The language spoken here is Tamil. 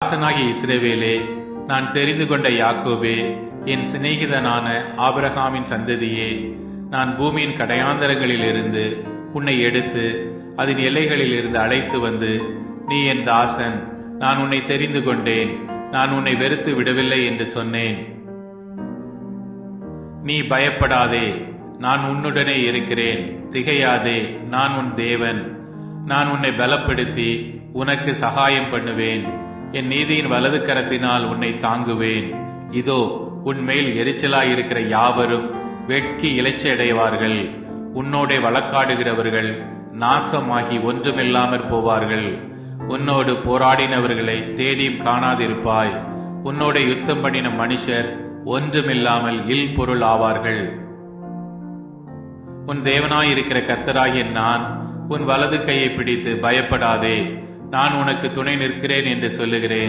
தாசனாகிய இஸ்ரவேலே, நான் தெரிந்து கொண்ட யாக்கோபே, என் சிநேகிதனான ஆபிரகாமின் சந்ததியே, நான் பூமியின் கடையாந்தரங்களில் இருந்து உன்னை எடுத்து அதன் எல்லைகளில் இருந்து அழைத்து வந்து, நீ என் தாசன், நான் உன்னை தெரிந்து கொண்டேன், நான் உன்னை வெறுத்து விடவில்லை என்று சொன்னேன். நீ பயப்படாதே, நான் உன்னுடனே இருக்கிறேன். திகையாதே, நான் உன் தேவன். நான் உன்னை பலப்படுத்தி உனக்கு சகாயம் பண்ணுவேன். என் நீதியின் வலது கரத்தினால் உன்னை தாங்குவேன். இதோ, உன்மேல் எரிச்சலாயிருக்கிற யாவரும் வெட்கி இளைச்சடைவார்கள். உன்னோடே வழக்காடுகிறவர்கள் நாசமாகி ஒன்றுமில்லாமற் போவார்கள். உன்னோடு போராடினவர்களை தேடியும் காணாதிருப்பாய். உன்னோட யுத்தம் பண்ணின மனுஷர் ஒன்றுமில்லாமல் இல் பொருள் ஆவார்கள். உன் தேவனாயிருக்கிற கர்த்தராகிய நான் உன் வலது கையை பிடித்து பயப்படாதே, நான் உனக்கு துணை நிற்கிறேன் என்று சொல்லுகிறேன்.